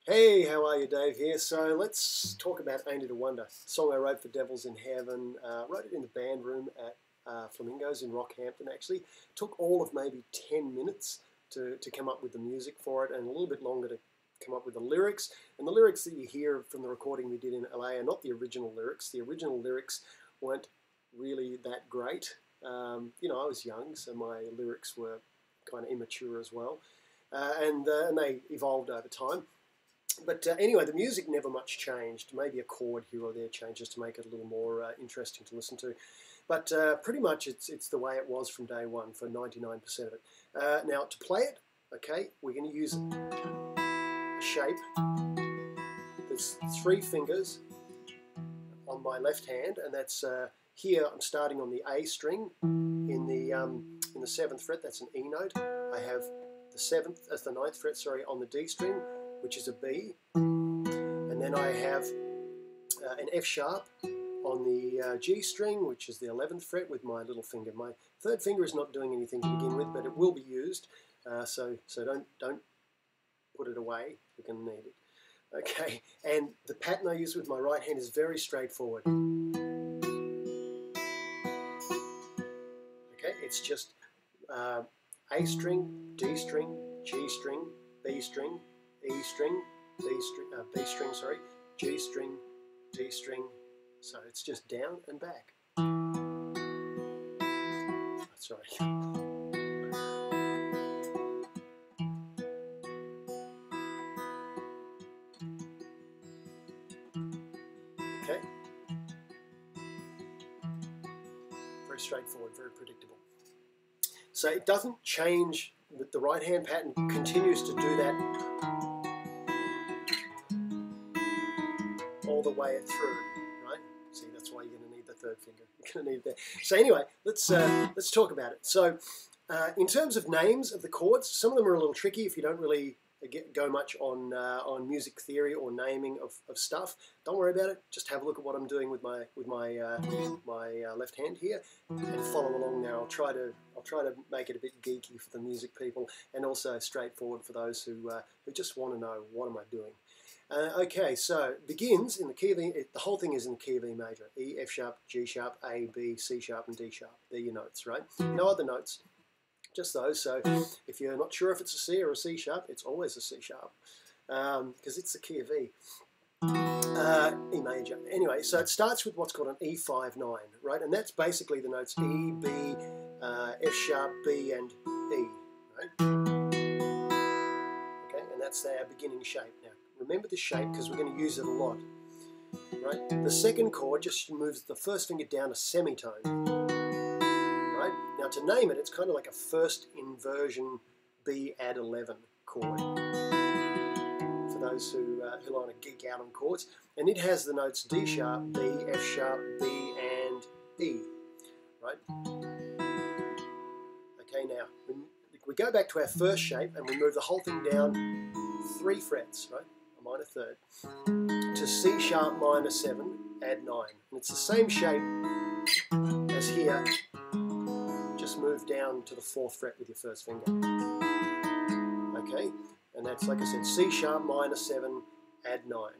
Hey, how are you? Dave here. So let's talk about Ain't It a Wonder, a song I wrote for Devils in Heaven. Wrote it in the band room at Flamingos in Rockhampton, actually. Took all of maybe 10 minutes to come up with the music for it, and a little bit longer to come up with the lyrics. And the lyrics that you hear from the recording we did in LA are not the original lyrics. The original lyrics weren't really that great. I was young, so my lyrics were kind of immature as well. And they evolved over time. But anyway, the music never much changed. Maybe a chord here or there changes to make it a little more interesting to listen to. But pretty much it's the way it was from day one for 99% of it. Now, to play it, okay, we're going to use a shape. There's 3 fingers on my left hand, and that's here I'm starting on the A string in the 7th fret. That's an E note. I have the 9th fret, on the D string, which is a B, and then I have an F sharp on the G string, which is the 11th fret, with my little finger. My 3rd finger is not doing anything to begin with, but it will be used, so don't put it away. We're going to need it. Okay, and the pattern I use with my right hand is very straightforward. Okay, it's just A string, D string, G string, B string, E string, B string, G string, D string. So it's just down and back. Sorry. Okay. Very straightforward, very predictable. So it doesn't change. The right hand pattern continues to do that all the way through, right? See, that's why you're going to need the 3rd finger. You're going to need that. So anyway, let's talk about it. So in terms of names of the chords, some of them are a little tricky if you don't really go much on music theory or naming of stuff. Don't worry about it. Just have a look at what I'm doing with my left hand here, and follow along now. I'll try to make it a bit geeky for the music people, and also straightforward for those who just want to know what am I doing. Okay, so it begins in the key of E. The whole thing is in the key of E major: E, F sharp, G sharp, A, B, C sharp, and D sharp. They're your notes, right? No other notes. Just those. So if you're not sure if it's a C or a C sharp, it's always a C sharp, because it's the key of E. E major. Anyway, so it starts with what's called an E5-9, right? And that's basically the notes E, B, F sharp, B, and E, right? Okay, and that's their beginning shape. Now, remember this shape because we're going to use it a lot, right? The 2nd chord just moves the 1st finger down a semitone. Now to name it, it's kind of like a 1st inversion B add 11 chord, for those who want to geek out on chords. And it has the notes D sharp, B, F sharp, B, and E, right? Okay, now we go back to our 1st shape and we move the whole thing down 3 frets, right? A minor 3rd, to C sharp minor 7, add 9. And it's the same shape as here. Move down to the 4th fret with your 1st finger. Okay, and that's, like I said, C sharp minor 7, add 9.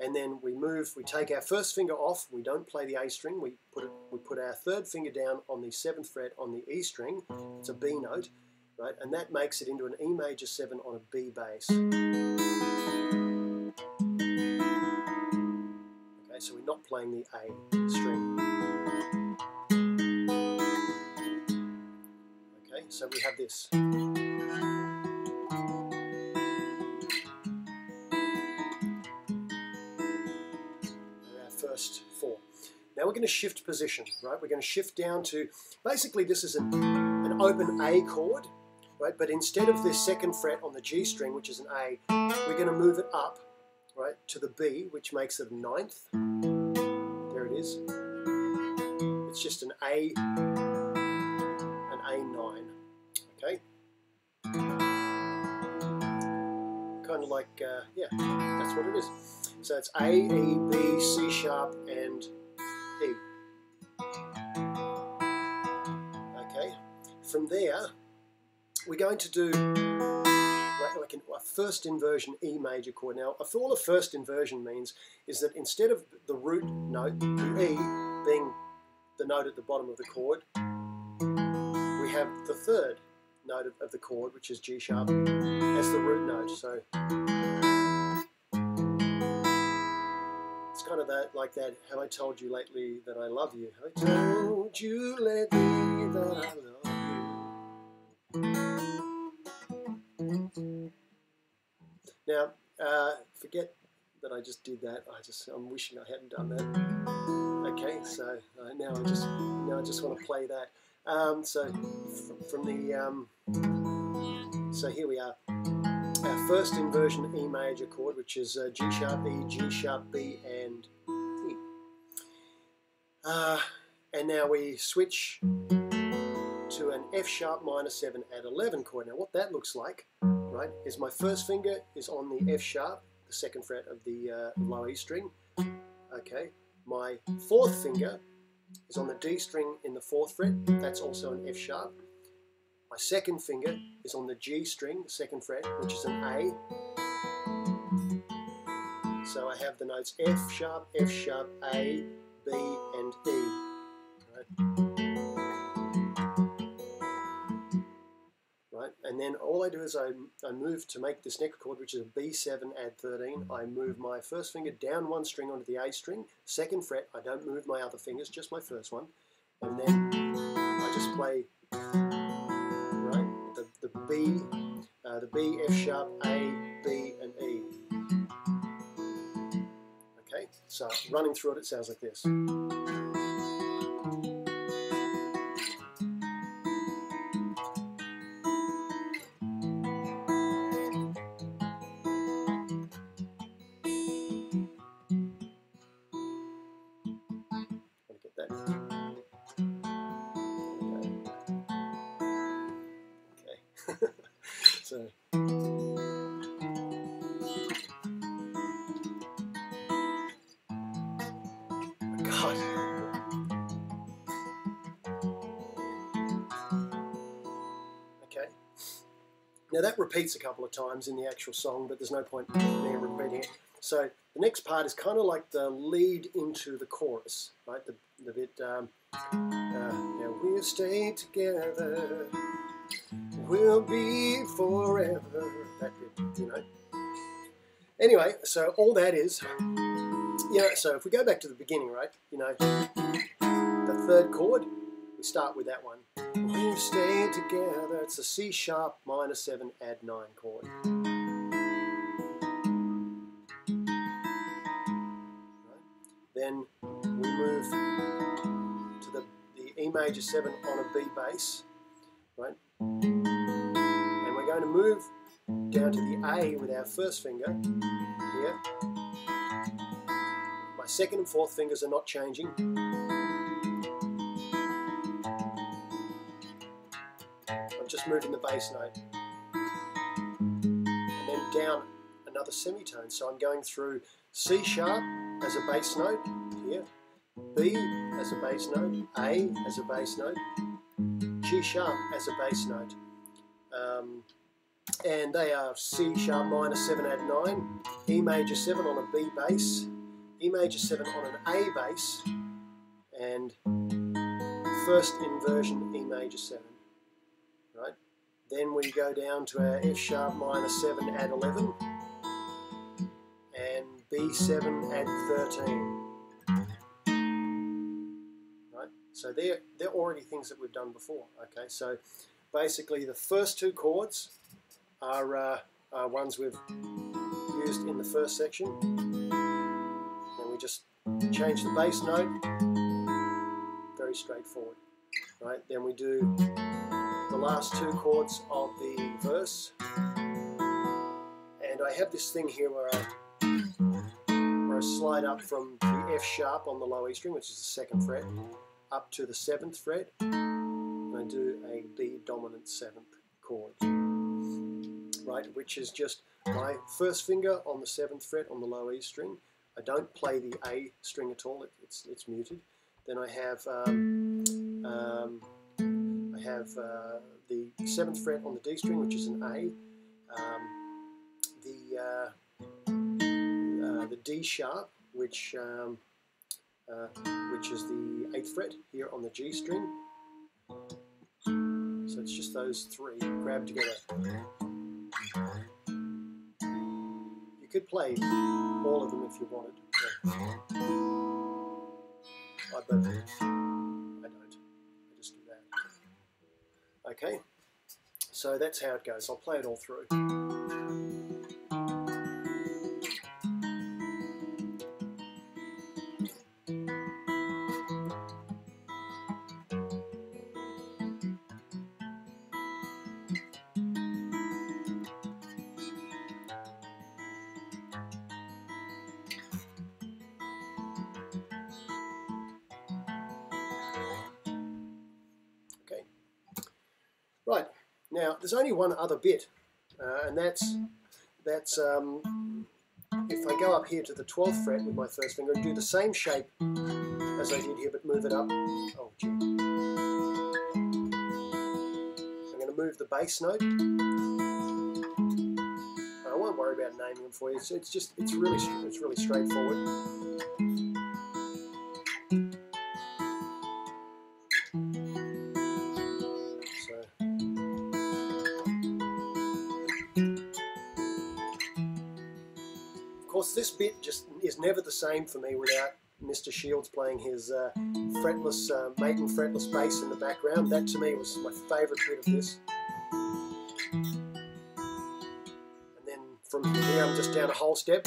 And then we take our 1st finger off. We don't play the A string. We put our 3rd finger down on the 7th fret on the E string. It's a B note, right? And that makes it into an E major 7 on a B bass. Okay, so we're not playing the A string. So we have this. Our first 4. Now we're going to shift position, right? We're going to shift down to, basically this is an open A chord, right? But instead of the 2nd fret on the G string, which is an A, we're going to move it up, right, to the B, which makes it a 9th. There it is. It's just an A9. Okay, kind of like, yeah, that's what it is. So it's A, E, B, C sharp, and E. Okay, from there, we're going to do, like a first inversion E major chord. Now, all a first inversion means is that instead of the root note, the E, being the note at the bottom of the chord, we have the third note of the chord, which is G sharp, as the root note. So it's kind of that, like that, have I told you lately that I love you? Have I told you lately that I love you? Now, forget that I just did that. I'm wishing I hadn't done that. Okay, so now I just want to play that. So here we are. Our first inversion E major chord, which is G sharp, E, G sharp, B, and E. And now we switch to an F sharp minor 7 add 11 chord. Now what that looks like, right, is my first finger is on the F sharp, the second fret of the low E string. Okay, my fourth finger is on the D string in the 4th fret. That's also an F sharp. My second finger is on the G string, the 2nd fret, which is an A. So I have the notes F sharp, A, B, and E. Right? And then all I do is I move to make this next chord, which is a B7 add 13. I move my first finger down one string onto the A string, 2nd fret. I don't move my other fingers, just my first one. And then I just play the B, F sharp, A, B, and E. Okay, so running through it, it sounds like this. Want to get that? Okay. So. God. Okay. Now that repeats a couple of times in the actual song, but there's no point in me repeating it. So the next part is kind of like the lead into the chorus, right? The bit, now we'll stay together, we'll be forever. That bit, you know. Anyway, so all that is, so if we go back to the beginning, right, the third chord, we start with that one. We'll stay together. It's a C sharp minor 7 add 9 chord. Right. Then we move to the E major 7 on a B bass, right? And we're going to move down to the A with our first finger here. My second and fourth fingers are not changing. I'm just moving the bass note. And then down another semitone. So I'm going through C sharp as a bass note here, B as a bass note, A as a bass note, G sharp as a bass note. And they are C sharp minor 7 add 9, E major 7 on a B bass, E major 7 on an A bass, and first inversion E major 7. Right? Then we go down to our F sharp minor 7 add 11 and B7 add 13. Right? So they're already things that we've done before. Okay, so basically the first two chords are ones we've used in the first section. And we just change the bass note. Very straightforward. Right? Then we do the last two chords of the verse, and I have this thing here where I slide up from the F sharp on the low E string, which is the 2nd fret, up to the 7th fret, and I do a B dominant 7th chord, right, which is just my first finger on the 7th fret on the low E string. I don't play the A string at all, it's muted. Then I have the 7th fret on the D string, which is an A, the D sharp, which is the 8th fret here on the G string. So it's just those three grabbed together. You could play all of them if you wanted. I don't. I just do that. Okay. So that's how it goes. I'll play it all through. Okay. Right. Now, there's only one other bit, and that's if I go up here to the 12th fret with my first finger and do the same shape as I did here, but move it up. Oh, gee. I'm going to move the bass note. I won't worry about naming them for you. It's really straightforward. Of course, this bit just is never the same for me without Mr. Shields playing his fretless, maiden fretless bass in the background. That to me was my favourite bit of this. And then from here I'm just down a whole step.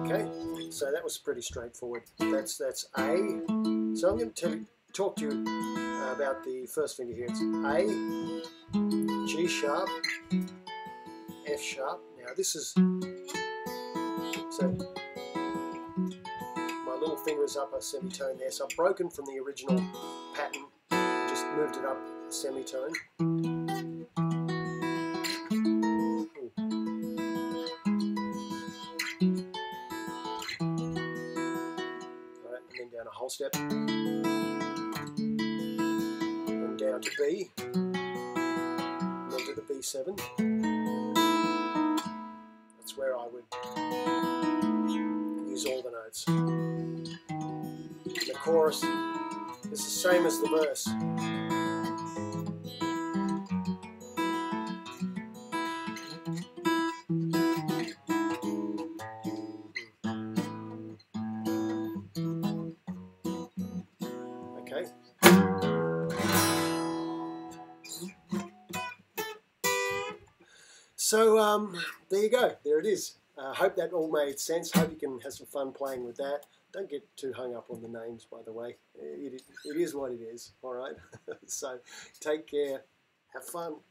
Okay, so that was pretty straightforward. That's A. So I'm going to talk to you about the first finger here. It's A, G sharp, F sharp. Now this is, so my little finger is up a semitone there, so I've broken from the original pattern, just moved it up a semitone. Alright, and then down a whole step. Down to B, and then to the B7. That's where I would use all the notes. And the chorus is the same as the verse. Okay. So there you go, there it is. Hope that all made sense. Hope you can have some fun playing with that. Don't get too hung up on the names, by the way. It is what it is, all right? So take care, have fun.